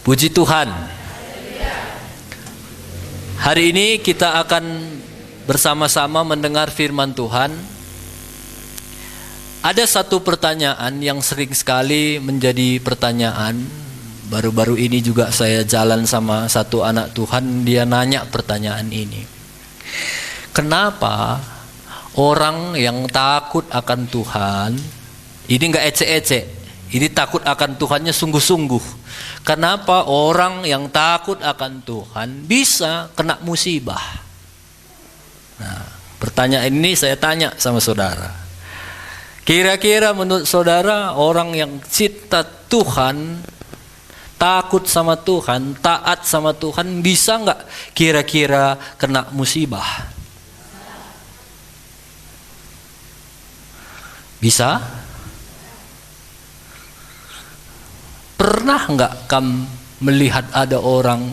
Puji Tuhan. Hari ini kita akan bersama-sama mendengar firman Tuhan. Ada satu pertanyaan yang sering sekali menjadi pertanyaan. Baru-baru ini juga saya jalan sama satu anak Tuhan, dia nanya pertanyaan ini. Kenapa orang yang takut akan Tuhan, ini enggak ecek-ecek, ini takut akan Tuhannya sungguh-sungguh. Kenapa orang yang takut akan Tuhan bisa kena musibah? Nah, pertanyaan ini saya tanya sama saudara. Kira-kira menurut saudara orang yang cinta Tuhan, takut sama Tuhan, taat sama Tuhan, bisa nggak kira-kira kena musibah? Bisa? Pernah nggak kamu melihat ada orang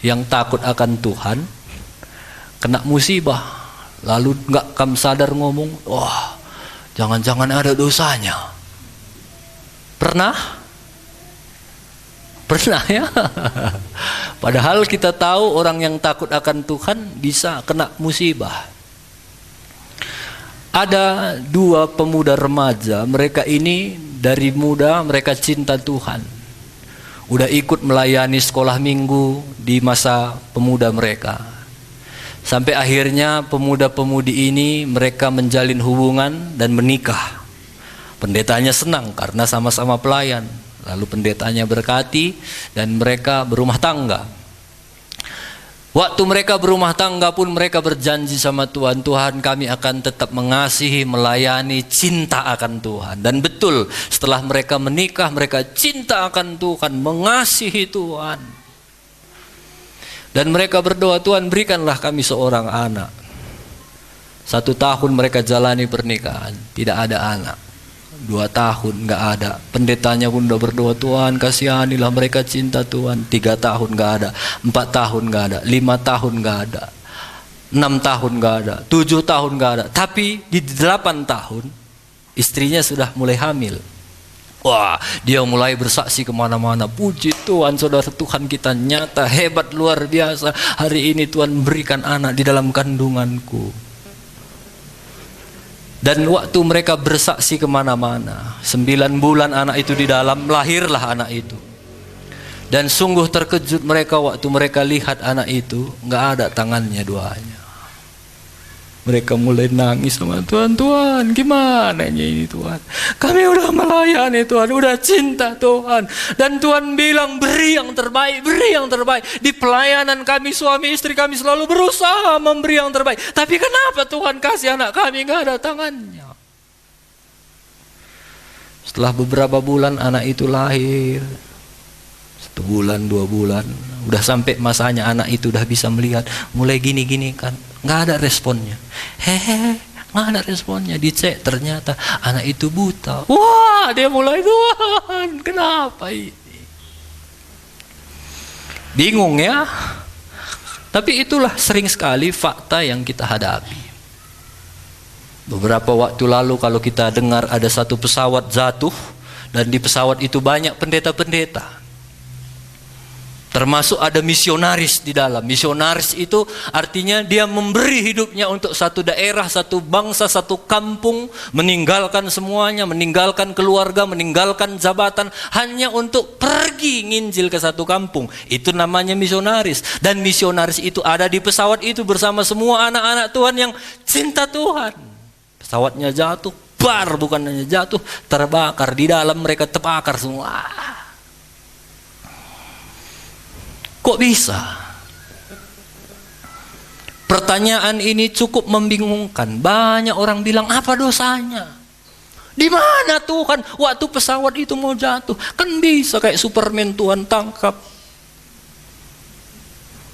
yang takut akan Tuhan kena musibah, lalu nggak kamu sadar ngomong, wah, jangan-jangan ada dosanya? Pernah? Pernah ya? Padahal kita tahu orang yang takut akan Tuhan bisa kena musibah. Ada dua pemuda remaja, mereka ini dari muda mereka cinta Tuhan. Udah ikut melayani sekolah minggu di masa pemuda mereka. Sampai akhirnya pemuda-pemudi ini mereka menjalin hubungan dan menikah. Pendetanya senang karena sama-sama pelayan. Lalu pendetanya berkati dan mereka berumah tangga. Waktu mereka berumah tangga pun mereka berjanji sama Tuhan, Tuhan kami akan tetap mengasihi, melayani, cinta akan Tuhan. Dan betul, setelah mereka menikah, mereka cinta akan Tuhan, mengasihi Tuhan. Dan mereka berdoa, Tuhan berikanlah kami seorang anak. 1 tahun mereka jalani pernikahan, tidak ada anak. 2 tahun nggak ada. Pendetanya pun udah berdoa, Tuhan kasihanilah mereka cinta Tuhan. 3 tahun nggak ada, 4 tahun nggak ada, 5 tahun nggak ada, 6 tahun nggak ada, 7 tahun nggak ada. Tapi di 8 tahun istrinya sudah mulai hamil. Wah, dia mulai bersaksi kemana-mana. Puji Tuhan, saudara, Tuhan kita nyata, hebat, luar biasa. Hari ini Tuhan berikan anak di dalam kandunganku. Dan waktu mereka bersaksi kemana-mana, 9 bulan anak itu di dalam, lahirlah anak itu. Dan sungguh terkejut mereka waktu mereka lihat anak itu, nggak ada tangannya duanya. Mereka mulai nangis sama Tuhan, Tuhan gimana ini Tuhan? Kami udah melayani Tuhan, udah cinta Tuhan. Dan Tuhan bilang beri yang terbaik, beri yang terbaik. Di pelayanan kami, suami istri kami selalu berusaha memberi yang terbaik. Tapi kenapa Tuhan kasih anak kami nggak ada tangannya? Setelah beberapa bulan anak itu lahir. 1 bulan, 2 bulan, udah sampai masanya anak itu udah bisa melihat, mulai gini-gini kan, nggak ada responnya. Nggak ada responnya. Dicek ternyata anak itu buta. Wah, dia mulai, Tuhan kenapa ini? Bingung ya. Tapi itulah sering sekali fakta yang kita hadapi. Beberapa waktu lalu kalau kita dengar ada satu pesawat jatuh, dan di pesawat itu banyak pendeta-pendeta. Termasuk ada misionaris di dalam. Misionaris itu artinya dia memberi hidupnya untuk satu daerah, satu bangsa, satu kampung, meninggalkan semuanya, meninggalkan keluarga, meninggalkan jabatan, hanya untuk pergi nginjil ke satu kampung. Itu namanya misionaris. Dan misionaris itu ada di pesawat itu bersama semua anak-anak Tuhan yang cinta Tuhan. Pesawatnya jatuh, bukan hanya jatuh, terbakar. Di dalam mereka terbakar semua. Kok bisa? Pertanyaan ini cukup membingungkan. Banyak orang bilang, apa dosanya? Di mana Tuhan waktu pesawat itu mau jatuh? Kan bisa kayak Superman Tuhan tangkap.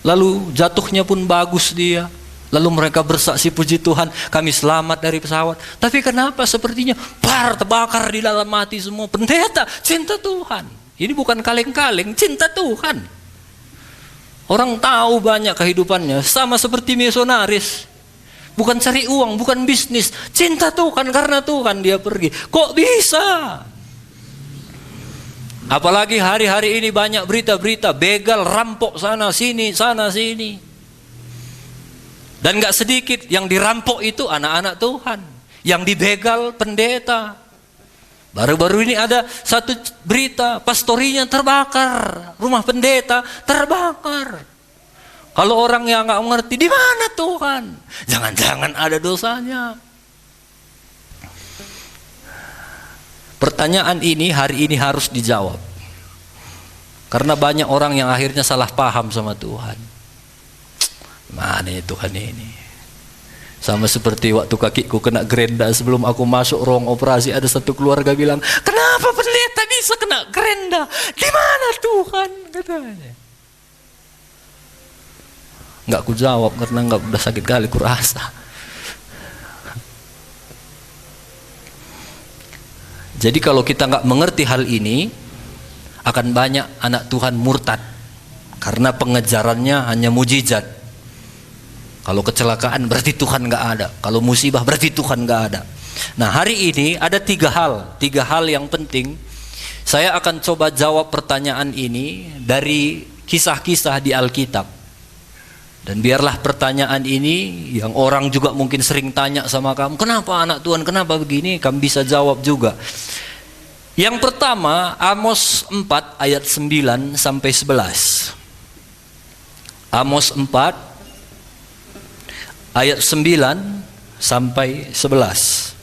Lalu jatuhnya pun bagus dia. Lalu mereka bersaksi, puji Tuhan kami selamat dari pesawat. Tapi kenapa sepertinya terbakar di dalam mati semua? Pendeta cinta Tuhan. Ini bukan kaleng-kaleng, cinta Tuhan. Orang tahu banyak kehidupannya, sama seperti misionaris. Bukan cari uang, bukan bisnis. Cinta Tuhan, karena Tuhan dia pergi. Kok bisa? Apalagi hari-hari ini banyak berita-berita begal, rampok sana sini. Dan gak sedikit yang dirampok itu anak-anak Tuhan, yang dibegal pendeta. Baru-baru ini ada satu berita, pastorinya terbakar, rumah pendeta terbakar. Kalau orang yang gak mengerti, di mana Tuhan? Jangan-jangan ada dosanya. Pertanyaan ini hari ini harus dijawab. Karena banyak orang yang akhirnya salah paham sama Tuhan. Mana ya Tuhan ini? Sama seperti waktu kakiku kena gerenda sebelum aku masuk ruang operasi, ada satu keluarga bilang, kenapa pendeta bisa kena gerenda? Di mana Tuhan? Katanya. Nggak ku jawab karena nggak udah sakit kali kurasa. Jadi kalau kita nggak mengerti hal ini, akan banyak anak Tuhan murtad karena pengejarannya hanya mujizat. Kalau kecelakaan berarti Tuhan nggak ada. Kalau musibah berarti Tuhan nggak ada. Nah hari ini ada tiga hal yang penting. Saya akan coba jawab pertanyaan ini dari kisah-kisah di Alkitab. Dan biarlah pertanyaan ini yang orang juga mungkin sering tanya sama kamu, kenapa anak Tuhan, kenapa begini, kamu bisa jawab juga. Yang pertama, Amos 4 ayat 9 sampai 11. Amos 4 ayat 9 sampai 11.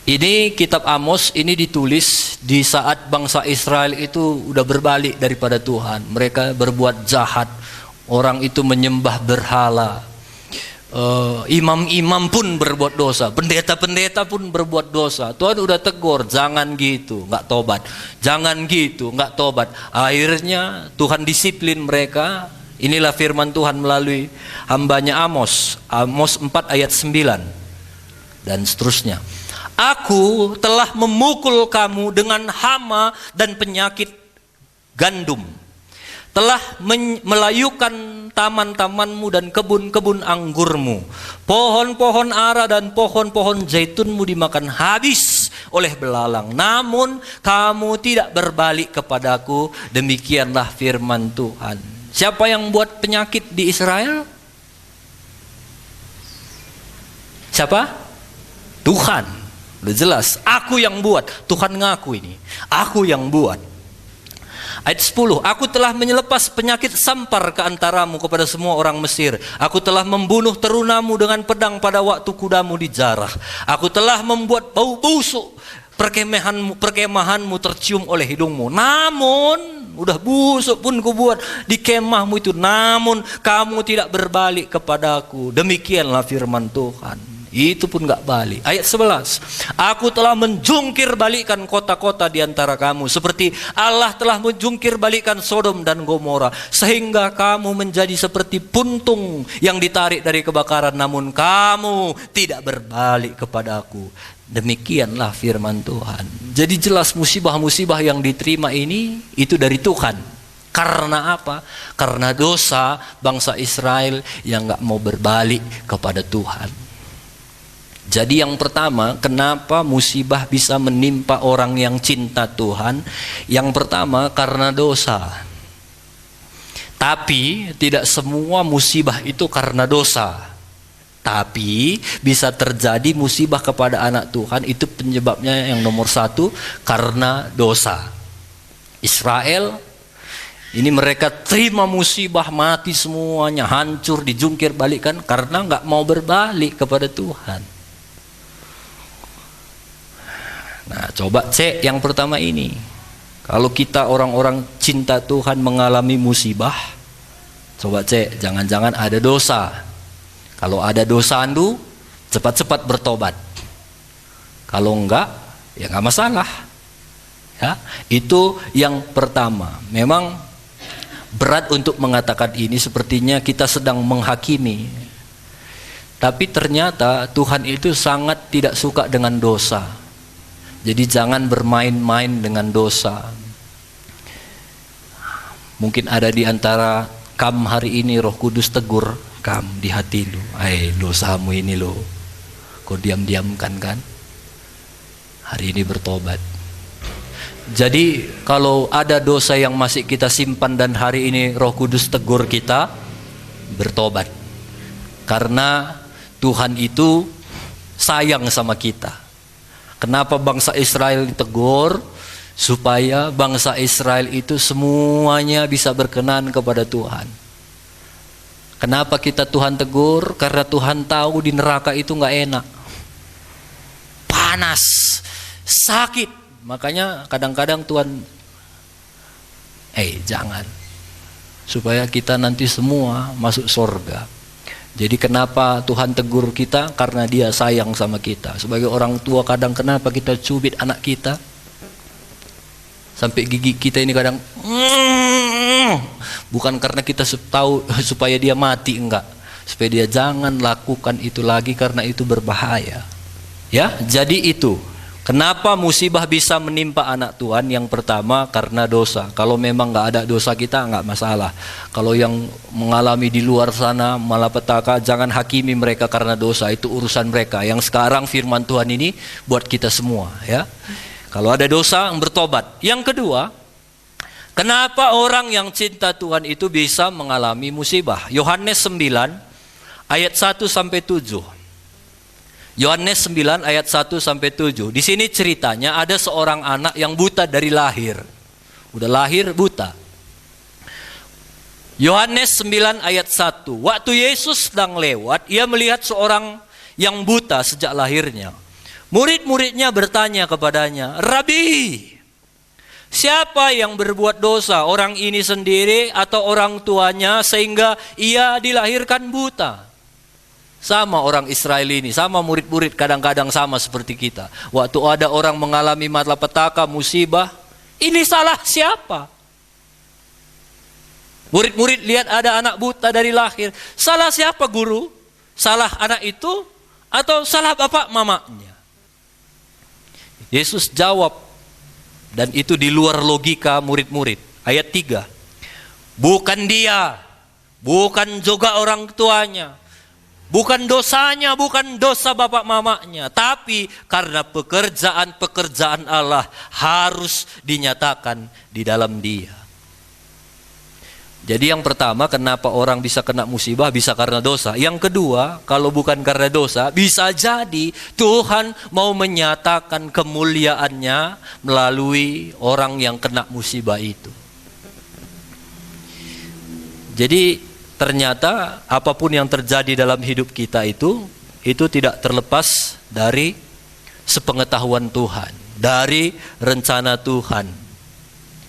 Ini kitab Amos ini ditulis di saat bangsa Israel itu udah berbalik daripada Tuhan. Mereka berbuat jahat. Orang itu menyembah berhala. Imam-imam pun berbuat dosa. Pendeta-pendeta pun berbuat dosa. Tuhan udah tegur, jangan gitu, nggak tobat. Jangan gitu, nggak tobat. Akhirnya Tuhan disiplin mereka. Inilah firman Tuhan melalui hambanya Amos. Amos 4 ayat 9 dan seterusnya. Aku telah memukul kamu dengan hama dan penyakit gandum. Telah melayukan taman-tamanmu dan kebun-kebun anggurmu. Pohon-pohon ara dan pohon-pohon zaitunmu dimakan habis oleh belalang. Namun kamu tidak berbalik kepadaku. Demikianlah firman Tuhan. Siapa yang buat penyakit di Israel? Siapa? Tuhan. Udah jelas, aku yang buat. Tuhan ngaku ini, aku yang buat. Ayat 10, aku telah menyelepas penyakit sampar ke antaramu kepada semua orang Mesir. Aku telah membunuh terunamu dengan pedang pada waktu kudamu dijarah. Aku telah membuat bau busuk perkemahanmu tercium oleh hidungmu. Namun, udah busuk pun kubuat di kemahmu itu. Namun, kamu tidak berbalik kepadaku. Demikianlah firman Tuhan. Itu pun gak balik. Ayat 11, aku telah menjungkir balikan kota-kota di antara kamu seperti Allah telah menjungkir balikan Sodom dan Gomora, sehingga kamu menjadi seperti puntung yang ditarik dari kebakaran, namun kamu tidak berbalik kepadaku. Demikianlah firman Tuhan. Jadi jelas musibah-musibah yang diterima ini itu dari Tuhan. Karena apa? Karena dosa bangsa Israel yang gak mau berbalik kepada Tuhan. Jadi yang pertama, kenapa musibah bisa menimpa orang yang cinta Tuhan? Yang pertama karena dosa. Tapi tidak semua musibah itu karena dosa. Tapi bisa terjadi musibah kepada anak Tuhan, itu penyebabnya yang nomor satu karena dosa. Israel ini mereka terima musibah, mati semuanya, hancur, dijungkir balikan karena nggak mau berbalik kepada Tuhan. Nah, coba cek yang pertama ini. Kalau kita orang-orang cinta Tuhan mengalami musibah, coba cek, jangan-jangan ada dosa. Kalau ada dosa andu, cepat-cepat bertobat. Kalau enggak, ya enggak masalah. Ya, itu yang pertama. Memang berat untuk mengatakan ini, sepertinya kita sedang menghakimi. Tapi ternyata Tuhan itu sangat tidak suka dengan dosa. Jadi jangan bermain-main dengan dosa. Mungkin ada di antara kam hari ini Roh Kudus tegur kam di hati lu. Dosamu ini lo, kau diam-diamkan kan? Hari ini bertobat. Jadi kalau ada dosa yang masih kita simpan dan hari ini Roh Kudus tegur kita, bertobat. Karena Tuhan itu sayang sama kita. Kenapa bangsa Israel ditegur? Supaya bangsa Israel itu semuanya bisa berkenan kepada Tuhan. Kenapa kita Tuhan tegur? Karena Tuhan tahu di neraka itu gak enak, panas, sakit. Makanya kadang-kadang Tuhan jangan, supaya kita nanti semua masuk surga. Jadi kenapa Tuhan tegur kita? Karena Dia sayang sama kita. Sebagai orang tua kadang kenapa kita cubit anak kita sampai gigi kita ini kadang bukan karena kita tahu supaya dia mati, enggak, supaya dia jangan lakukan itu lagi karena itu berbahaya. Ya, jadi itu kenapa musibah bisa menimpa anak Tuhan. Yang pertama karena dosa. Kalau memang nggak ada dosa kita nggak masalah. Kalau yang mengalami di luar sana malapetaka, jangan hakimi mereka karena dosa, itu urusan mereka. Yang sekarang firman Tuhan ini buat kita semua, ya. Kalau ada dosa, bertobat. Yang kedua, kenapa orang yang cinta Tuhan itu bisa mengalami musibah? Yohanes 9 ayat 1 sampai 7. Yohanes 9 ayat 1 sampai 7. Di sini ceritanya ada seorang anak yang buta dari lahir. Udah lahir buta. Yohanes 9 ayat 1. Waktu Yesus sedang lewat, ia melihat seorang yang buta sejak lahirnya. Murid-muridnya bertanya kepadanya, "Rabi, siapa yang berbuat dosa, orang ini sendiri atau orang tuanya sehingga ia dilahirkan buta?" Sama orang Israel ini, sama murid-murid kadang-kadang sama seperti kita. Waktu ada orang mengalami malapetaka, musibah, ini salah siapa? Murid-murid lihat ada anak buta dari lahir. Salah siapa guru? Salah anak itu atau salah bapak mamanya? Yesus jawab, dan itu di luar logika murid-murid. Ayat 3. Bukan dia, bukan juga orang tuanya, bukan dosanya, bukan dosa bapak mamanya, tapi karena pekerjaan-pekerjaan Allah harus dinyatakan di dalam dia. Jadi yang pertama, kenapa orang bisa kena musibah? Bisa karena dosa. Yang kedua, kalau bukan karena dosa, bisa jadi Tuhan mau menyatakan kemuliaannya melalui orang yang kena musibah itu. Jadi ternyata apapun yang terjadi dalam hidup kita itu tidak terlepas dari sepengetahuan Tuhan, dari rencana Tuhan.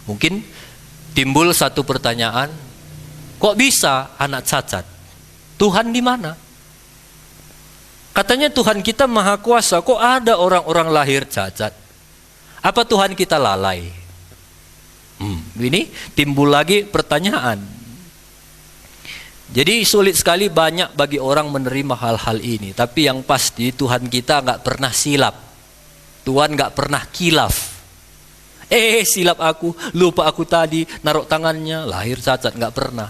Mungkin timbul satu pertanyaan, kok bisa anak cacat? Tuhan di mana? Katanya Tuhan kita maha kuasa, kok ada orang-orang lahir cacat? Apa Tuhan kita lalai? Ini timbul lagi pertanyaan. Jadi sulit sekali banyak bagi orang menerima hal-hal ini. Tapi yang pasti Tuhan kita nggak pernah silap. Tuhan nggak pernah kilaf. Silap aku, lupa aku tadi naruh tangannya, lahir cacat, nggak pernah.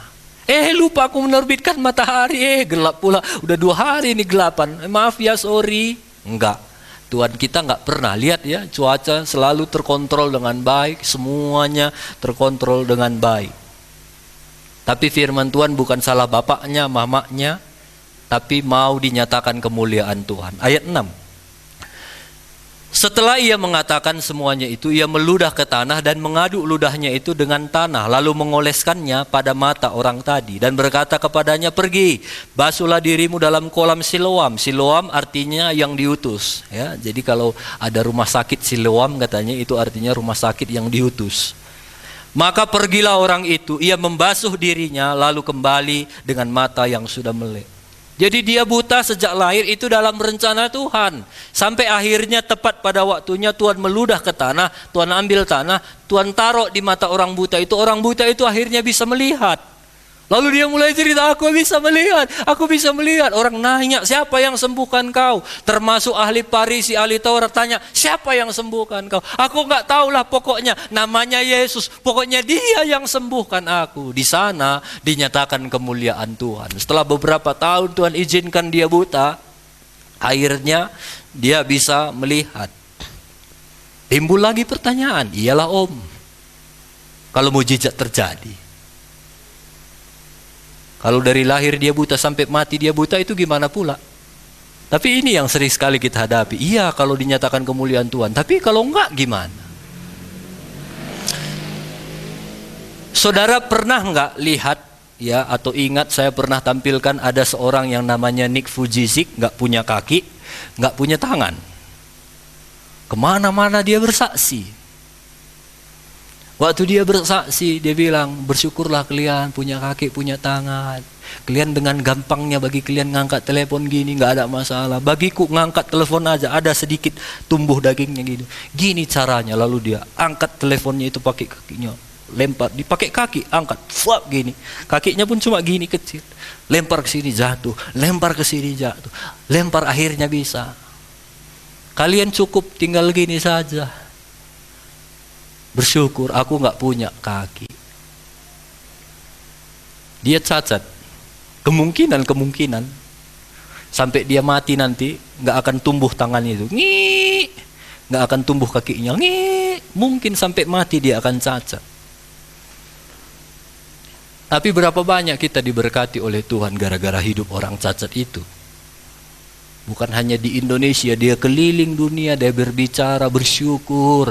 Lupa aku menerbitkan matahari, gelap pula, udah 2 hari ini gelapan, maaf ya, sorry. Enggak, Tuhan kita nggak pernah. Lihat ya, cuaca selalu terkontrol dengan baik, semuanya terkontrol dengan baik. Tapi firman Tuhan bukan salah bapaknya, mamanya, tapi mau dinyatakan kemuliaan Tuhan. Ayat 6. Setelah ia mengatakan semuanya itu, ia meludah ke tanah dan mengaduk ludahnya itu dengan tanah, lalu mengoleskannya pada mata orang tadi dan berkata kepadanya, "Pergi, basuhlah dirimu dalam kolam Siloam." Siloam artinya yang diutus, ya. Jadi kalau ada rumah sakit Siloam katanya itu artinya rumah sakit yang diutus. Maka pergilah orang itu, ia membasuh dirinya lalu kembali dengan mata yang sudah melek. Jadi dia buta sejak lahir itu dalam rencana Tuhan. Sampai akhirnya tepat pada waktunya Tuhan meludah ke tanah, Tuhan ambil tanah, Tuhan taruh di mata orang buta itu akhirnya bisa melihat. Lalu dia mulai cerita, aku bisa melihat. Orang nanya, siapa yang sembuhkan kau? Termasuk ahli Farisi, ahli Taurat tanya, siapa yang sembuhkan kau? Aku nggak tahulah, pokoknya namanya Yesus. Pokoknya dia yang sembuhkan aku. Di sana dinyatakan kemuliaan Tuhan. Setelah beberapa tahun Tuhan izinkan dia buta, akhirnya dia bisa melihat. Timbul lagi pertanyaan, iyalah Om, kalau mujizat terjadi, kalau dari lahir dia buta sampai mati dia buta, itu gimana pula? Tapi ini yang sering sekali kita hadapi. Iya kalau dinyatakan kemuliaan Tuhan, tapi kalau enggak gimana? Saudara pernah enggak lihat ya, atau ingat saya pernah tampilkan ada seorang yang namanya Nick Vujicic, enggak punya kaki, enggak punya tangan. Kemana-mana dia bersaksi. Waktu dia bersaksi, dia bilang, bersyukurlah kalian punya kaki, punya tangan. Kalian dengan gampangnya bagi kalian ngangkat telepon gini, nggak ada masalah. Bagiku ngangkat telepon aja ada sedikit tumbuh dagingnya gitu. Gini caranya, lalu dia angkat teleponnya itu pakai kakinya, lempar, dipakai kaki, angkat, fuap gini. Kakinya pun cuma gini kecil. Lempar ke sini jatuh, lempar ke sini jatuh, lempar akhirnya bisa. Kalian cukup tinggal gini saja. Bersyukur aku nggak punya kaki. Dia cacat. Kemungkinan sampai dia mati nanti nggak akan tumbuh tangannya itu. Nggak akan tumbuh kakinya. Mungkin sampai mati dia akan cacat. Tapi berapa banyak kita diberkati oleh Tuhan gara-gara hidup orang cacat itu. Bukan hanya di Indonesia, dia keliling dunia, dia berbicara, bersyukur.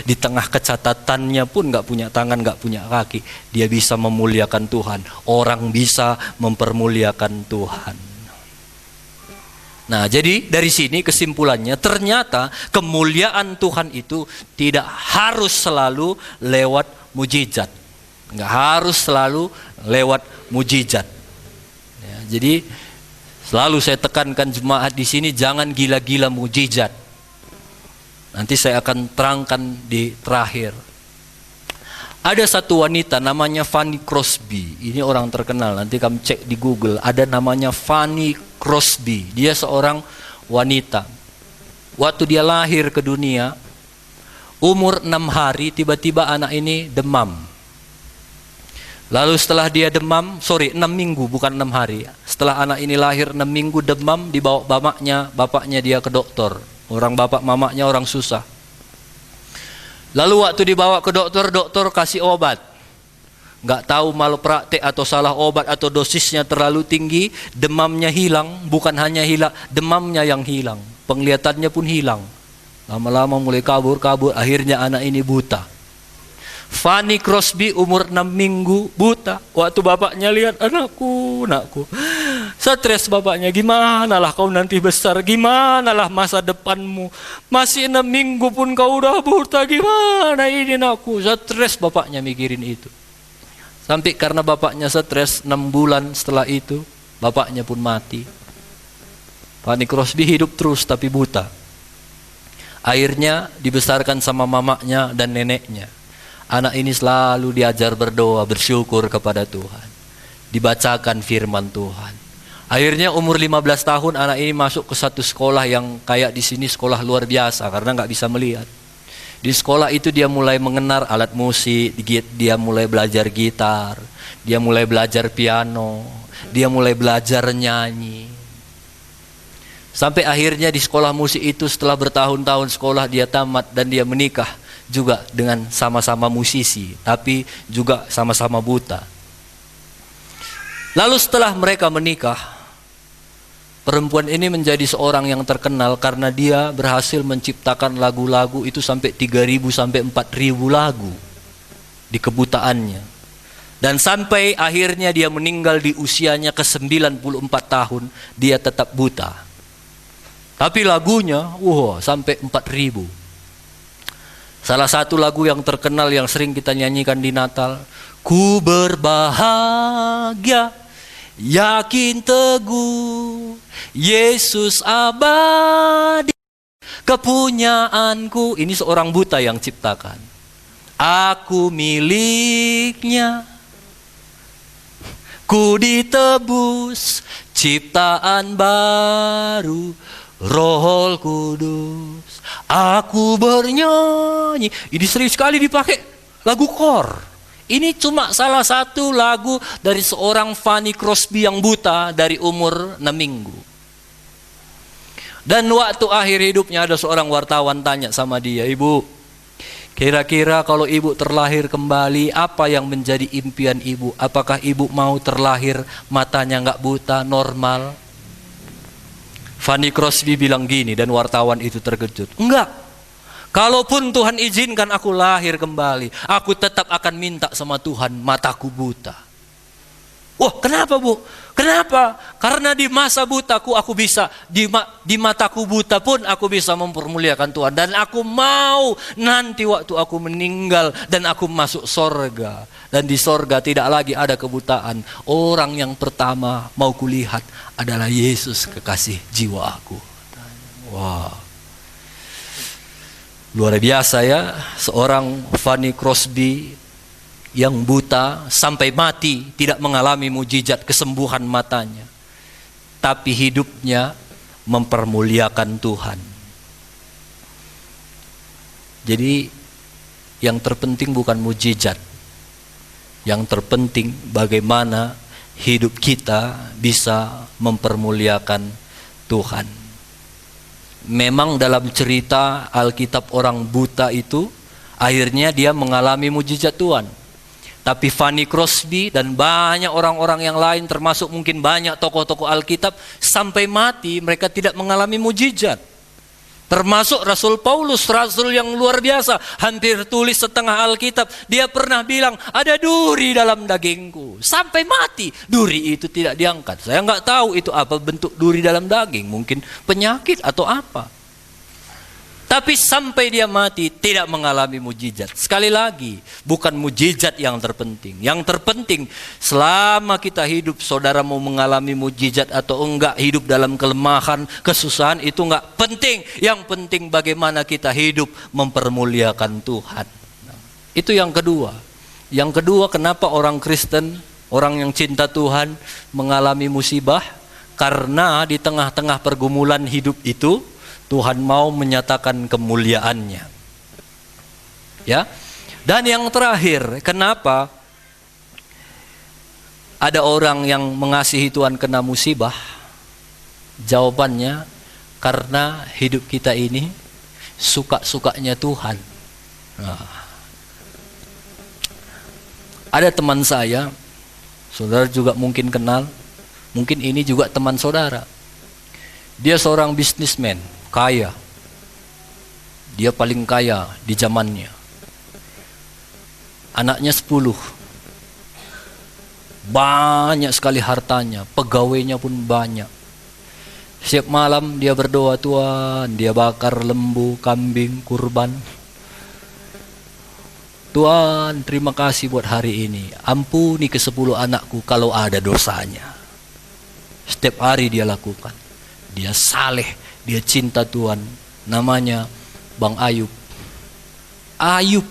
Di tengah kecatatannya pun gak punya tangan, gak punya kaki. Dia bisa memuliakan Tuhan. Orang bisa mempermuliakan Tuhan. Nah, jadi dari sini kesimpulannya, ternyata kemuliaan Tuhan itu tidak harus selalu lewat mujizat. Gak harus selalu lewat mujizat. Ya, jadi selalu saya tekankan jemaat di sini, jangan gila-gila mujizat. Nanti saya akan terangkan di terakhir. Ada satu wanita namanya Fanny Crosby. Ini orang terkenal, nanti kamu cek di Google. Ada namanya Fanny Crosby. Dia seorang wanita. Waktu dia lahir ke dunia, umur 6 hari, tiba-tiba anak ini demam. Lalu setelah dia demam, 6 minggu bukan 6 hari. Setelah anak ini lahir 6 minggu demam, dibawa bapaknya dia ke dokter. Orang bapak mamanya orang susah. Lalu waktu dibawa ke dokter, dokter kasih obat. Nggak tahu malpraktek atau salah obat atau dosisnya terlalu tinggi, demamnya hilang. Bukan hanya hilang, demamnya yang hilang. Penglihatannya pun hilang. Lama-lama mulai kabur, akhirnya anak ini buta. Fanny Crosby umur 6 minggu buta. Waktu bapaknya lihat, anakku. Stres bapaknya, gimana lah kau nanti besar, gimana lah masa depanmu. Masih 6 minggu pun kau udah buta, gimana ini anakku. Stres bapaknya mikirin itu. Sampai karena bapaknya stres, 6 bulan setelah itu, bapaknya pun mati. Fanny Crosby hidup terus tapi buta. Akhirnya dibesarkan sama mamanya dan neneknya. Anak ini selalu diajar berdoa, bersyukur kepada Tuhan. Dibacakan firman Tuhan. Akhirnya umur 15 tahun anak ini masuk ke satu sekolah yang kayak di sini sekolah luar biasa karena nggak bisa melihat. Di sekolah itu dia mulai mengenal alat musik, dia mulai belajar gitar, dia mulai belajar piano, dia mulai belajar nyanyi. Sampai akhirnya di sekolah musik itu setelah bertahun-tahun sekolah dia tamat dan dia menikah. Juga dengan sama-sama musisi, tapi juga sama-sama buta. Lalu setelah mereka menikah, perempuan ini menjadi seorang yang terkenal karena dia berhasil menciptakan lagu-lagu itu sampai 3.000 sampai 4.000 lagu di kebutaannya. Dan sampai akhirnya dia meninggal di usianya ke-94 tahun, dia tetap buta. Tapi lagunya, sampai 4.000. Salah satu lagu yang terkenal yang sering kita nyanyikan di Natal, ku berbahagia, yakin teguh, Yesus abadi, kepunyaanku. Ini seorang buta yang ciptakan. Aku miliknya, ku ditebus, ciptaan baru, Roh Kudus, aku bernyanyi. Ini sering sekali dipakai lagu kor. Ini cuma salah satu lagu dari seorang Fanny Crosby yang buta dari umur 6 minggu. Dan waktu akhir hidupnya ada seorang wartawan tanya sama dia, "Ibu, kira-kira kalau ibu terlahir kembali, apa yang menjadi impian ibu? Apakah ibu mau terlahir matanya nggak buta, normal?" Fanny Crosby bilang gini, dan wartawan itu terkejut. "Enggak. Kalaupun Tuhan izinkan aku lahir kembali, aku tetap akan minta sama Tuhan mataku buta." "Wah, kenapa, Bu?" "Kenapa? Karena di masa butaku aku bisa, di mataku buta pun aku bisa mempermuliakan Tuhan. Dan aku mau nanti waktu aku meninggal dan aku masuk sorga. Dan di sorga tidak lagi ada kebutaan. Orang yang pertama mau kulihat adalah Yesus, kekasih jiwa aku." Wah, luar biasa ya, seorang Fanny Crosby yang buta sampai mati tidak mengalami mujizat kesembuhan matanya, tapi hidupnya mempermuliakan Tuhan. Jadi yang terpenting bukan mujizat, yang terpenting bagaimana hidup kita bisa mempermuliakan Tuhan. Memang dalam cerita Alkitab orang buta itu akhirnya dia mengalami mujizat Tuhan. Tapi Fanny Crosby dan banyak orang-orang yang lain, termasuk mungkin banyak tokoh-tokoh Alkitab, sampai mati mereka tidak mengalami mujizat. Termasuk Rasul Paulus, rasul yang luar biasa, hampir tulis setengah Alkitab. Dia pernah bilang, "Ada duri dalam dagingku." Sampai mati duri itu tidak diangkat. Saya nggak tahu itu apa bentuk duri dalam daging, mungkin penyakit atau apa. Tapi sampai dia mati tidak mengalami mujizat. Sekali lagi, bukan mujizat yang terpenting. Yang terpenting selama kita hidup, saudara mau mengalami mujizat atau enggak, hidup dalam kelemahan, kesusahan, itu enggak penting. Yang penting bagaimana kita hidup mempermuliakan Tuhan. Itu yang kedua. Yang kedua, kenapa orang Kristen, orang yang cinta Tuhan mengalami musibah? Karena di tengah-tengah pergumulan hidup itu Tuhan mau menyatakan kemuliaannya. Ya. Dan yang terakhir, kenapa ada orang yang mengasihi Tuhan kena musibah? Jawabannya, karena hidup kita ini suka-sukanya Tuhan. Nah, ada teman saya, saudara juga mungkin kenal, mungkin ini juga teman saudara. Dia seorang bisnismen, kaya. Dia paling kaya di zamannya. Anaknya 10. Banyak sekali hartanya, pegawainya pun banyak. Setiap malam dia berdoa, "Tuhan," dia bakar lembu, kambing, kurban. "Tuhan, terima kasih buat hari ini. Ampuni ke-10 anakku kalau ada dosanya." Setiap hari dia lakukan. Dia saleh, dia cinta Tuhan. Namanya Bang Ayub. Ayub.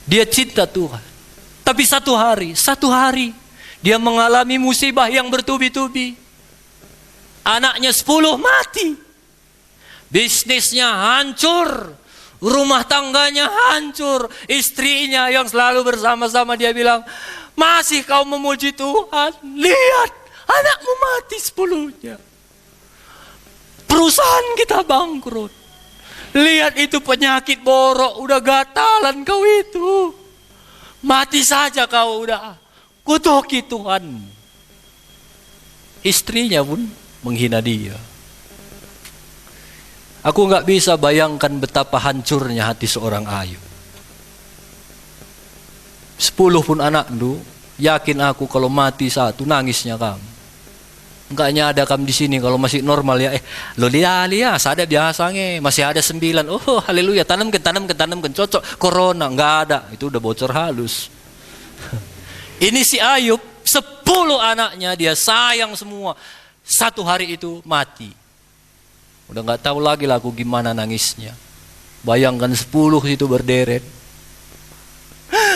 Dia cinta Tuhan. Tapi satu hari dia mengalami musibah yang bertubi-tubi. Anaknya 10 mati. Bisnisnya hancur. Rumah tangganya hancur. Istrinya yang selalu bersama-sama dia bilang, "Masih kau memuji Tuhan? Lihat, anakmu mati 10-nya. Perusahaan kita bangkrut. Lihat itu penyakit borok, udah gatalan kau itu. Mati saja kau udah. Kutuki Tuhan." Istrinya pun menghina dia. Aku nggak bisa bayangkan betapa hancurnya hati seorang Ayub. 10 pun anak du, yakin aku kalau mati satu nangisnya kamu. Enggaknya ada kamu di sini kalau masih normal ya. Lo lihat, ada biasanya masih ada 9. Oh, haleluya, tanamkan, cocok. Corona enggak ada, itu udah bocor halus. Ini si Ayub, 10 anaknya dia sayang semua. Satu hari itu mati. Udah enggak tahu lagi aku gimana nangisnya. Bayangkan 10 itu berderet.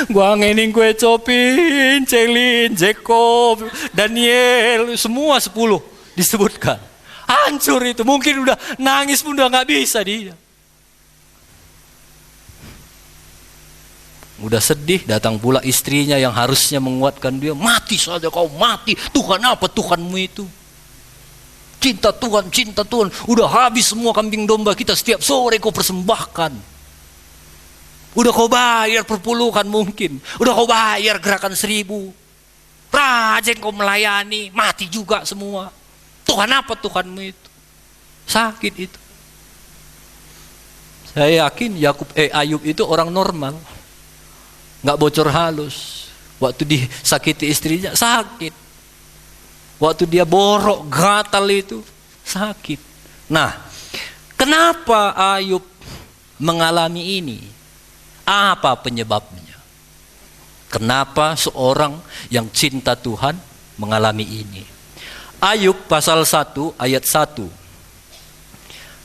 Gua ngening kue Copin, Celin, Jacob, Daniel, semua 10 disebutkan. Hancur itu, mungkin udah nangis pun udah gak bisa dia. Udah sedih, datang pula istrinya yang harusnya menguatkan dia. "Mati saja kau, mati. Tuhan apa Tuhanmu itu? cinta Tuhan. Udah habis semua kambing domba kita, setiap sore kau persembahkan. Udah kau bayar perpuluhan mungkin. Udah kau bayar gerakan 1000. Rajin kau melayani, mati juga semua. Tuhan apa Tuhanmu itu? Sakit itu. Saya yakin Ayub itu orang normal. Nggak bocor halus. Waktu disakiti istrinya sakit. Waktu dia borok gatal itu sakit. Nah, kenapa Ayub mengalami ini? Apa penyebabnya? Kenapa seorang yang cinta Tuhan mengalami ini? Ayub pasal 1 ayat 1.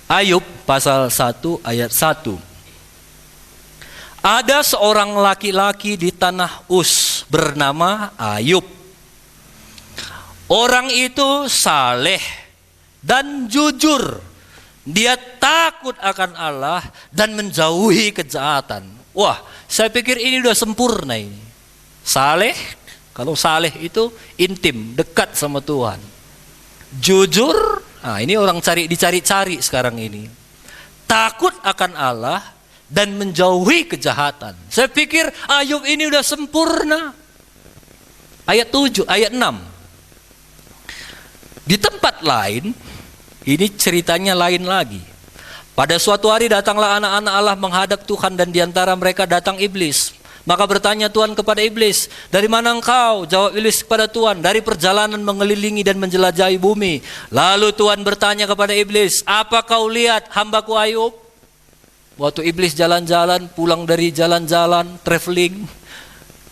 Ayub pasal 1 ayat 1. Ada seorang laki-laki di tanah Uz bernama Ayub. Orang itu saleh dan jujur. Dia takut akan Allah dan menjauhi kejahatan. Wah, saya pikir ini udah sempurna ini. Saleh, kalau saleh itu intim, dekat sama Tuhan. Jujur, nah ini orang dicari-cari sekarang ini. Takut akan Allah dan menjauhi kejahatan. Saya pikir Ayub ini udah sempurna. Ayat 7, ayat 6. Di tempat lain, ini ceritanya lain lagi. Pada suatu hari datanglah anak-anak Allah menghadap Tuhan dan diantara mereka datang iblis. Maka bertanya Tuhan kepada iblis, dari mana engkau? Jawab iblis kepada Tuhan, dari perjalanan mengelilingi dan menjelajahi bumi. Lalu Tuhan bertanya kepada iblis, apa kau lihat hambaku Ayub? Waktu iblis jalan-jalan, pulang dari jalan-jalan, traveling,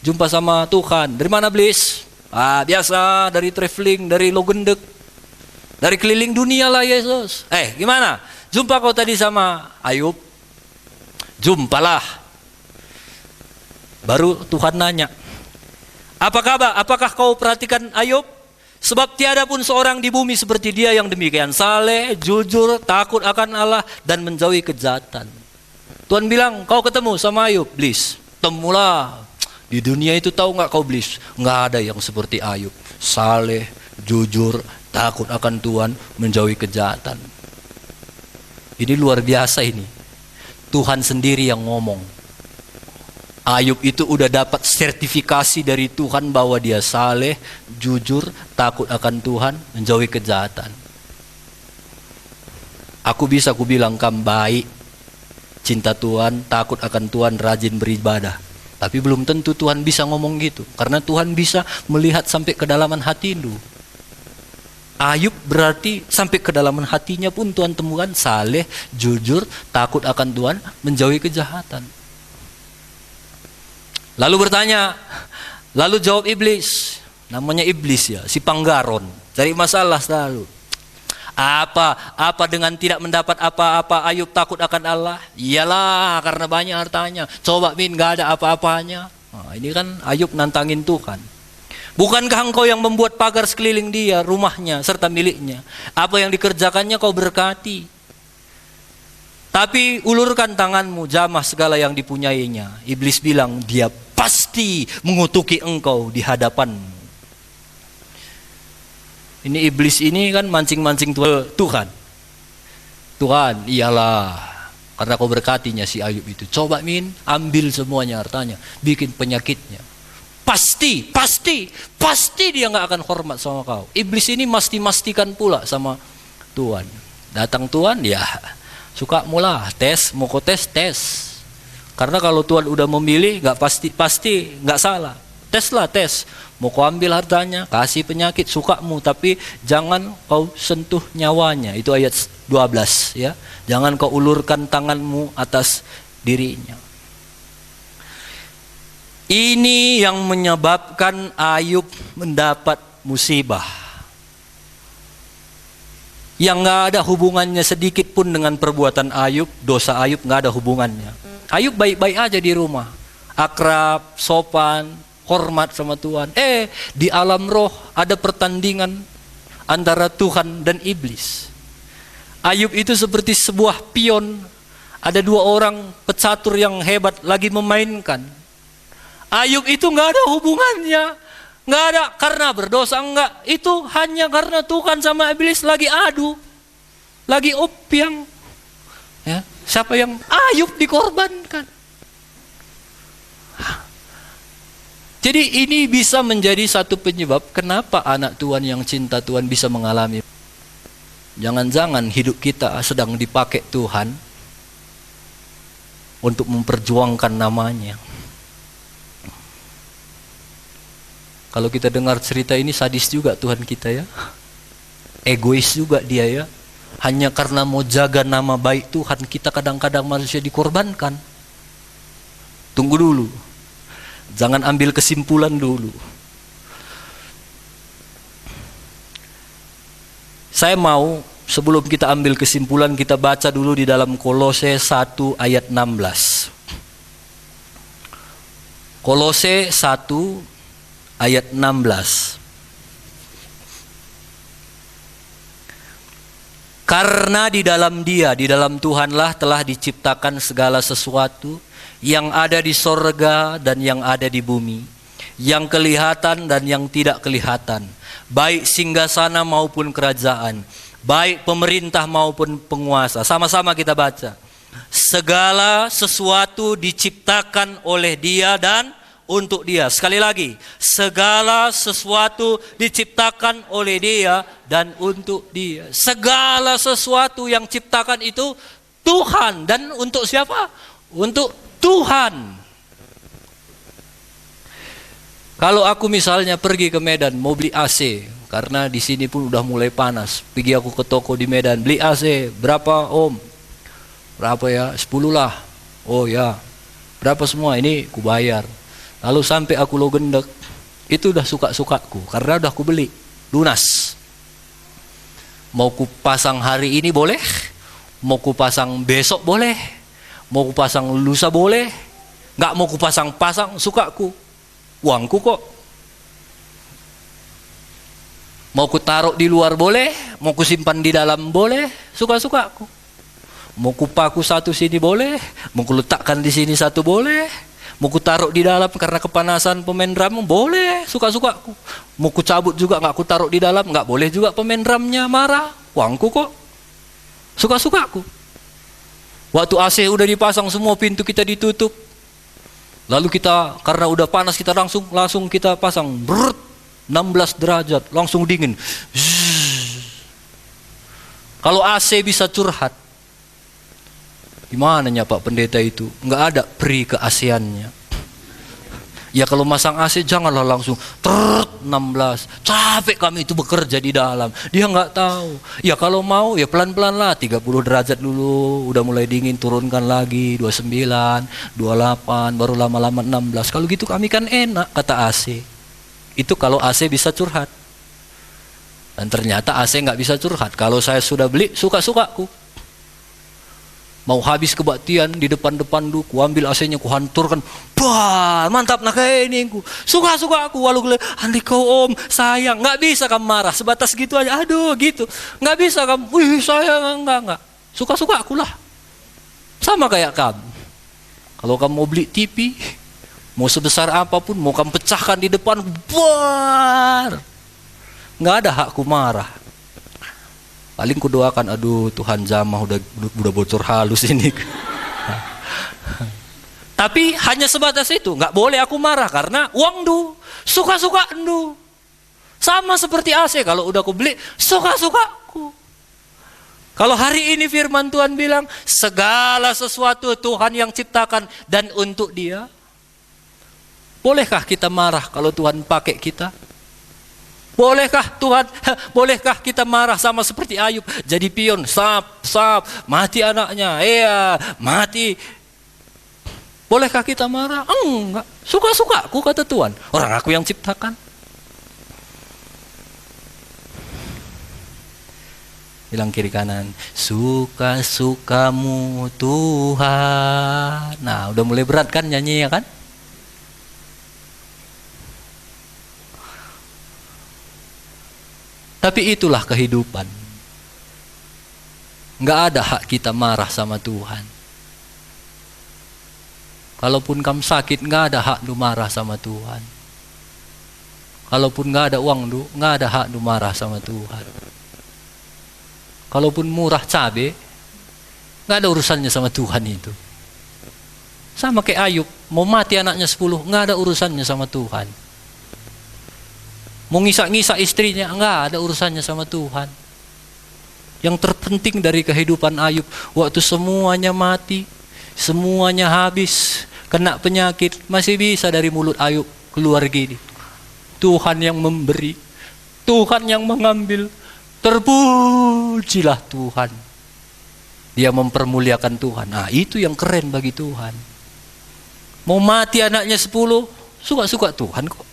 jumpa sama Tuhan. Dari mana iblis? Biasa dari traveling, dari Logendek, dari keliling dunia lah Yesus. Gimana? Jumpa kau tadi sama Ayub? Jumpalah. Baru Tuhan nanya, apa kabar? Apakah kau perhatikan Ayub? Sebab tiada pun seorang di bumi seperti dia yang demikian saleh, jujur, takut akan Allah dan menjauhi kejahatan. Tuhan bilang, kau ketemu sama Ayub, iblis. Temulah. Di dunia itu tahu nggak kau iblis? Nggak ada yang seperti Ayub. Saleh, jujur, takut akan Tuhan, menjauhi kejahatan. Ini luar biasa ini. Tuhan sendiri yang ngomong. Ayub itu udah dapat sertifikasi dari Tuhan bahwa dia saleh, jujur, takut akan Tuhan, menjauhi kejahatan. Aku bilang kamu baik, cinta Tuhan, takut akan Tuhan, rajin beribadah. Tapi belum tentu Tuhan bisa ngomong gitu. Karena Tuhan bisa melihat sampai kedalaman hati lu. Ayub berarti sampai kedalaman hatinya pun Tuhan temukan saleh, jujur, takut akan Tuhan, menjauhi kejahatan. Lalu jawab iblis. Namanya iblis ya, si Panggaron. Cari masalah selalu. Apa dengan tidak mendapat apa-apa Ayub takut akan Allah? Iyalah, karena banyak hartanya. Coba gak ada apa-apanya. Nah, ini kan Ayub nantangin Tuhan. Bukankah engkau yang membuat pagar sekeliling dia, rumahnya, serta miliknya? Apa yang dikerjakannya kau berkati. Tapi ulurkan tanganmu, jamah segala yang dipunyainya. Iblis bilang, dia pasti mengutuki engkau di hadapanmu. Ini iblis ini kan mancing-mancing Tuhan. Tuhan, iyalah, karena kau berkatinya si Ayub itu. Coba ambil semuanya hartanya, bikin penyakitnya. Pasti dia nggak akan hormat sama kau. Iblis ini mastikan pula sama Tuhan. Datang Tuhan, ya suka mula tes, mau kau tes. Karena kalau Tuhan udah memilih, nggak pasti nggak salah. Tes. Mau kau ambil hartanya, kasih penyakit, sukamu, tapi jangan kau sentuh nyawanya. Itu ayat 12 ya. Jangan kau ulurkan tanganmu atas dirinya. Ini yang menyebabkan Ayub mendapat musibah. Yang nggak ada hubungannya sedikit pun dengan perbuatan Ayub, dosa Ayub nggak ada hubungannya. Ayub baik-baik aja di rumah, akrab, sopan, hormat sama Tuhan. Di alam roh ada pertandingan antara Tuhan dan iblis. Ayub itu seperti sebuah pion. Ada dua orang pecatur yang hebat lagi memainkan. Ayub itu nggak ada hubungannya. Nggak ada karena berdosa, enggak. Itu hanya karena Tuhan sama iblis lagi adu, lagi opiang. Ya, siapa yang Ayub dikorbankan. Jadi ini bisa menjadi satu penyebab kenapa anak Tuhan yang cinta Tuhan bisa mengalami. Jangan-jangan hidup kita sedang dipakai Tuhan untuk memperjuangkan namanya. Kalau kita dengar cerita ini sadis juga Tuhan kita ya. Egois juga dia ya. Hanya karena mau jaga nama baik Tuhan, kita kadang-kadang manusia dikorbankan. Tunggu dulu. Jangan ambil kesimpulan dulu. Saya mau sebelum kita ambil kesimpulan, kita baca dulu di dalam Kolose 1 ayat 16. Kolose 1 ayat 16. Karena di dalam Dia, di dalam Tuhanlah telah diciptakan segala sesuatu yang ada di sorga dan yang ada di bumi, yang kelihatan dan yang tidak kelihatan, baik singgasana maupun kerajaan, baik pemerintah maupun penguasa. Sama-sama kita baca. Segala sesuatu diciptakan oleh Dia dan untuk Dia. Sekali lagi, segala sesuatu diciptakan oleh Dia dan untuk Dia. Segala sesuatu yang ciptakan itu Tuhan, dan untuk siapa? Untuk Tuhan. Kalau aku misalnya pergi ke Medan mau beli AC, karena di sini pun udah mulai panas. Pergi aku ke toko di Medan, beli AC, berapa om? Berapa ya? 10 lah. Oh ya. Berapa semua? Ini ku bayar. Lalu sampai aku lo gendek, itu udah suka-sukaku karena udah aku beli lunas. Mau ku pasang hari ini boleh, mau ku pasang besok boleh, mau ku pasang lusa boleh, nggak mau ku pasang-pasang, sukaku, uangku kok. Mau ku taruh di luar boleh, mau ku simpan di dalam boleh, suka-sukaku. Mau ku paku satu sini boleh, mau ku letakkan di sini satu boleh. Mau ku taruh di dalam karena kepanasan pemain drum boleh, suka-sukaku. Mau ku cabut juga nggak ku taruh di dalam, nggak boleh juga pemain drumnya marah, uangku kok, suka-sukaku. Waktu AC udah dipasang semua, pintu kita ditutup, lalu kita karena udah panas kita langsung kita pasang, 16 derajat, langsung dingin. Kalau AC bisa curhat, gimana ya Pak Pendeta itu? Nggak ada pri ke ASEAN-nya. Ya kalau masang AC janganlah langsung 16. Capek kami itu bekerja di dalam. Dia nggak tahu. Ya kalau mau ya pelan-pelan lah, 30 derajat dulu, udah mulai dingin turunkan lagi 29, 28, baru lama-lama 16. Kalau gitu kami kan enak, kata AC. Itu kalau AC bisa curhat. Dan ternyata AC nggak bisa curhat. Kalau saya sudah beli, suka-sukaku. Mau habis kebaktian di depan-depan du, ku ambil AC-nya, ku hanturkan. Wah, mantap nak ini ku. Suka-suka aku, walau andi kau om, sayang. Nggak bisa kamu marah, sebatas gitu aja. Aduh, gitu. Nggak bisa kamu, wih sayang, enggak. Suka-suka aku lah. Sama kayak kamu. Kalau kamu mau beli TV, mau sebesar apapun, mau kamu pecahkan di depan, buar. Nggak ada hakku marah. Paling kudoakan, aduh Tuhan jamah udah bocor halus ini. Tapi hanya sebatas itu, nggak boleh aku marah karena uang du, suka-suka du. Sama seperti AC, kalau udah aku beli, suka-sukaku. Kalau hari ini firman Tuhan bilang, segala sesuatu Tuhan yang ciptakan dan untuk Dia. Bolehkah kita marah kalau Tuhan pakai kita? Bolehkah Tuhan, bolehkah kita marah sama seperti Ayub, jadi pion, mati anaknya, mati. Bolehkah kita marah? Enggak, suka-sukaku kata Tuhan, orang aku yang ciptakan. Bilang kiri kanan, suka-sukamu Tuhan. Nah udah mulai berat kan nyanyi ya kan? Tapi itulah kehidupan. Nggak ada hak kita marah sama Tuhan. Kalaupun kamu sakit, nggak ada hak lu marah sama Tuhan. Kalaupun nggak ada uang du, nggak ada hak du marah sama Tuhan. Kalaupun murah cabe, nggak ada urusannya sama Tuhan itu. Sama kayak Ayub, mau mati anaknya 10, nggak ada urusannya sama Tuhan. Mau ngisak-ngisak istrinya, nggak ada urusannya sama Tuhan. Yang terpenting dari kehidupan Ayub, waktu semuanya mati, semuanya habis, kena penyakit, masih bisa dari mulut Ayub keluar gini. Tuhan yang memberi, Tuhan yang mengambil, terpujilah Tuhan. Dia mempermuliakan Tuhan. Nah, itu yang keren bagi Tuhan. Mau mati anaknya 10, suka-suka Tuhan kok.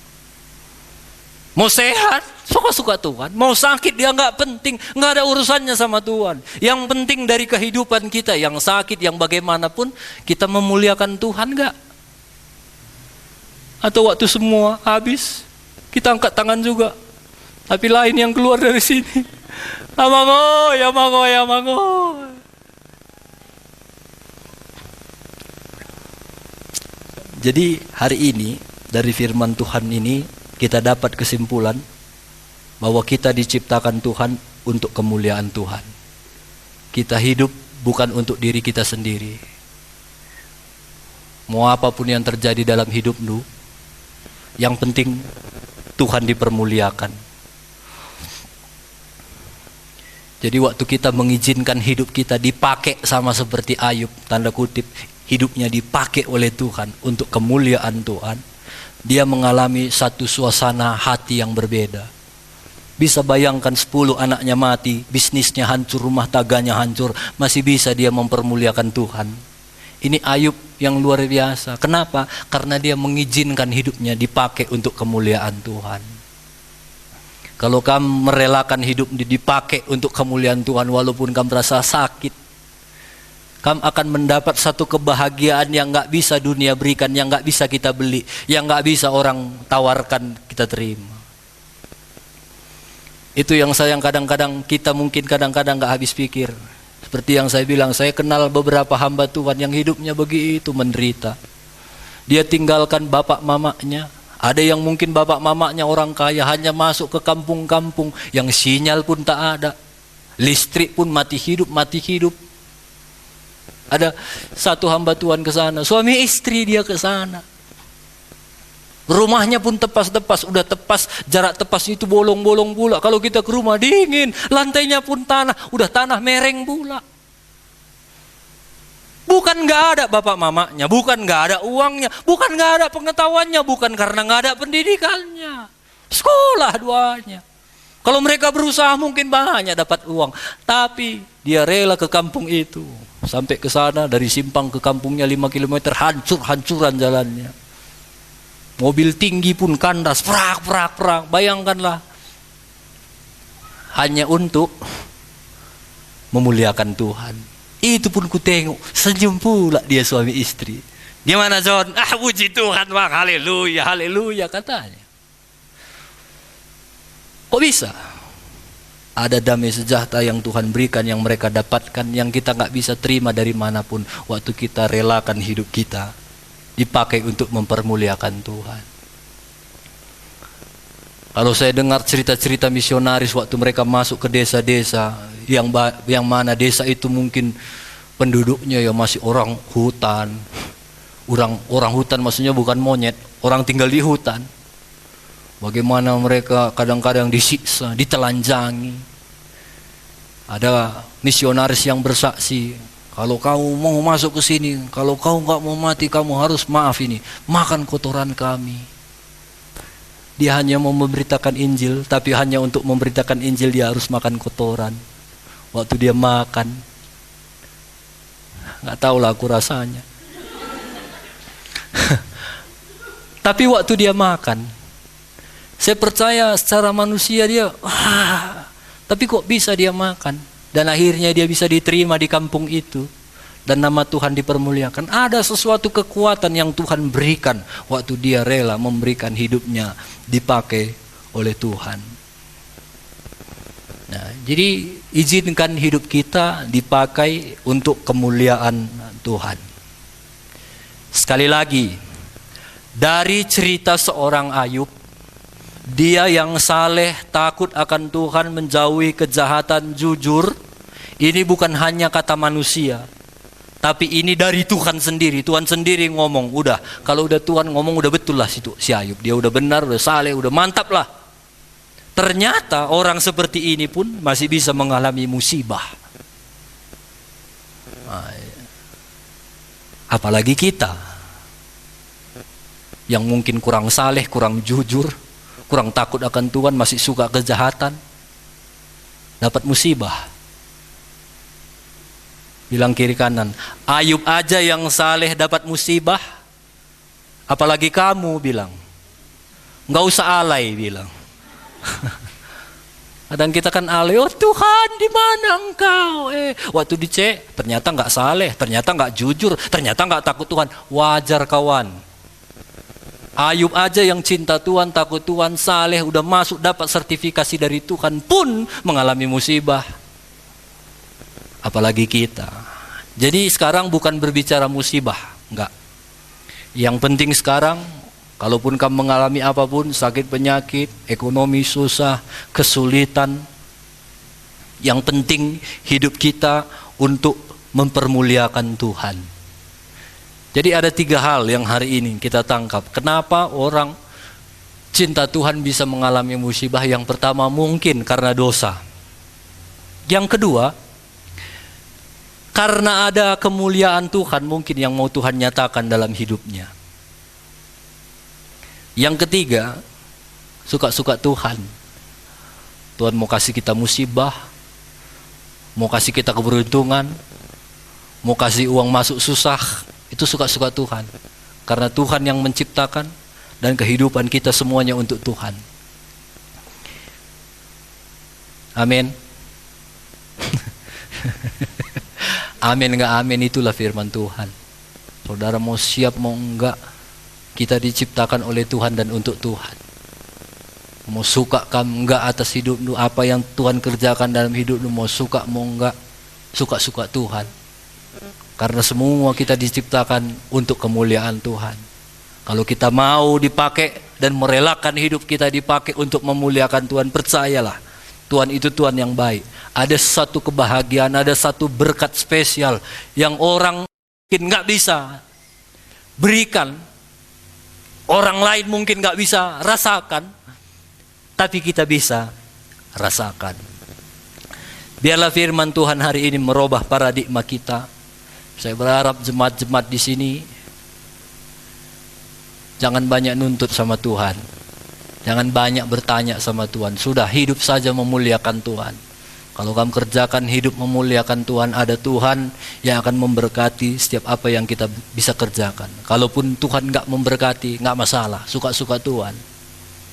Mau sehat, suka-suka Tuhan. Mau sakit, dia nggak penting, nggak ada urusannya sama Tuhan. Yang penting dari kehidupan kita, yang sakit, yang bagaimanapun, kita memuliakan Tuhan nggak? Atau waktu semua habis, kita angkat tangan juga, tapi lain yang keluar dari sini. Amango, ya mango, ya mango. Jadi hari ini dari firman Tuhan ini kita dapat kesimpulan bahwa kita diciptakan Tuhan untuk kemuliaan Tuhan. Kita hidup bukan untuk diri kita sendiri. Mau apapun yang terjadi dalam hidupmu, yang penting Tuhan dipermuliakan. Jadi waktu kita mengizinkan hidup kita dipakai sama seperti Ayub, tanda kutip, hidupnya dipakai oleh Tuhan untuk kemuliaan Tuhan, dia mengalami satu suasana hati yang berbeda. Bisa bayangkan 10 anaknya mati, bisnisnya hancur, rumah tangganya hancur, masih bisa dia mempermuliakan Tuhan. Ini Ayub yang luar biasa. Kenapa? Karena dia mengizinkan hidupnya dipakai untuk kemuliaan Tuhan. Kalau kamu merelakan hidup dipakai untuk kemuliaan Tuhan, walaupun kamu merasa sakit, kamu akan mendapat satu kebahagiaan yang gak bisa dunia berikan, yang gak bisa kita beli, yang gak bisa orang tawarkan kita terima. Itu yang sayang kadang-kadang kita mungkin kadang-kadang gak habis pikir. Seperti yang saya bilang, saya kenal beberapa hamba Tuhan yang hidupnya begitu menderita. Dia tinggalkan bapak mamanya. Ada yang mungkin bapak mamanya orang kaya, hanya masuk ke kampung-kampung yang sinyal pun tak ada, listrik pun mati hidup. Ada satu hamba Tuhan ke sana, suami istri dia ke sana. Rumahnya pun tepas-tepas, udah tepas, jarak tepas itu bolong-bolong pula. Kalau kita ke rumah dingin, lantainya pun tanah, udah tanah mereng pula. Bukan nggak ada bapak mamanya, bukan nggak ada uangnya, bukan nggak ada pengetahuannya, bukan karena nggak ada pendidikannya. Sekolah duanya. Kalau mereka berusaha mungkin banyak dapat uang, tapi dia rela ke kampung itu. Sampai ke sana, dari Simpang ke kampungnya 5 km, hancur-hancuran jalannya. Mobil tinggi pun kandas, prak. Bayangkanlah. Hanya untuk memuliakan Tuhan. Itu pun ku tengok, senyum pula dia suami istri. Gimana John? Puji Tuhan bang, haleluya, haleluya katanya. Kok bisa? Ada damai sejahtera yang Tuhan berikan, yang mereka dapatkan, yang kita gak bisa terima dari manapun. Waktu kita relakan hidup kita dipakai untuk mempermuliakan Tuhan. Kalau saya dengar cerita-cerita misionaris waktu mereka masuk ke desa-desa, yang mana desa itu mungkin penduduknya ya masih orang hutan. Orang hutan maksudnya bukan monyet, orang tinggal di hutan. Bagaimana mereka kadang-kadang disiksa, ditelanjangi. Ada misionaris yang bersaksi, kalau kamu mau masuk ke sini, kalau kau nggak mau mati, kamu harus makan kotoran kami. Dia hanya mau memberitakan Injil, tapi hanya untuk memberitakan Injil dia harus makan kotoran. Waktu dia makan, nggak tahu lah aku rasanya. Tapi waktu dia makan, saya percaya secara manusia dia, tapi kok bisa dia makan? Dan akhirnya dia bisa diterima di kampung itu. Dan nama Tuhan dipermuliakan. Ada sesuatu kekuatan yang Tuhan berikan waktu dia rela memberikan hidupnya dipakai oleh Tuhan. Nah, jadi izinkan hidup kita dipakai untuk kemuliaan Tuhan. Sekali lagi, dari cerita seorang Ayub, Dia yang saleh, takut akan Tuhan, menjauhi kejahatan, jujur. Ini bukan hanya kata manusia, tapi ini dari Tuhan sendiri. Tuhan sendiri ngomong. Udah, kalau udah Tuhan ngomong udah betul lah si Ayub. Dia udah benar, udah saleh, udah mantap lah. Ternyata orang seperti ini pun masih bisa mengalami musibah. Apalagi kita yang mungkin kurang saleh, kurang jujur, kurang takut akan Tuhan, masih suka kejahatan, dapat musibah. Bilang kiri kanan, Ayub aja yang saleh dapat musibah, apalagi kamu, bilang. Nggak usah alay, bilang. Kadang kita kan alay, oh Tuhan di mana engkau? Waktu dicek ternyata nggak saleh, ternyata nggak jujur, ternyata nggak takut Tuhan. Wajar kawan. Ayub aja yang cinta Tuhan, takut Tuhan, saleh, udah masuk dapat sertifikasi dari Tuhan pun mengalami musibah. Apalagi kita. Jadi sekarang bukan berbicara musibah, enggak. Yang penting sekarang, kalaupun kamu mengalami apapun, sakit penyakit, ekonomi susah, kesulitan, yang penting hidup kita untuk mempermuliakan Tuhan. Jadi ada 3 hal yang hari ini kita tangkap. Kenapa orang cinta Tuhan bisa mengalami musibah? Yang pertama mungkin karena dosa. Yang kedua, karena ada kemuliaan Tuhan mungkin yang mau Tuhan nyatakan dalam hidupnya. Yang ketiga, suka-suka Tuhan. Tuhan mau kasih kita musibah, mau kasih kita keberuntungan, mau kasih uang masuk susah, itu suka-suka Tuhan. Karena Tuhan yang menciptakan dan kehidupan kita semuanya untuk Tuhan. Amin. Amin enggak amin, itulah firman Tuhan. Saudara mau siap mau enggak, kita diciptakan oleh Tuhan dan untuk Tuhan. Mau suka kamu enggak atas hidupmu, apa yang Tuhan kerjakan dalam hidupmu, mau suka mau enggak, suka-suka Tuhan. Karena semua kita diciptakan untuk kemuliaan Tuhan. Kalau kita mau dipakai dan merelakan hidup kita dipakai untuk memuliakan Tuhan, percayalah, Tuhan itu Tuhan yang baik. Ada satu kebahagiaan, ada satu berkat spesial yang orang mungkin nggak bisa berikan, orang lain mungkin nggak bisa rasakan, tapi kita bisa rasakan. Biarlah firman Tuhan hari ini merubah paradigma kita. Saya berharap jemaat-jemaat di sini jangan banyak nuntut sama Tuhan, jangan banyak bertanya sama Tuhan. Sudah, hidup saja memuliakan Tuhan. Kalau kamu kerjakan hidup memuliakan Tuhan, ada Tuhan yang akan memberkati setiap apa yang kita bisa kerjakan. Kalaupun Tuhan nggak memberkati, nggak masalah, suka-suka Tuhan.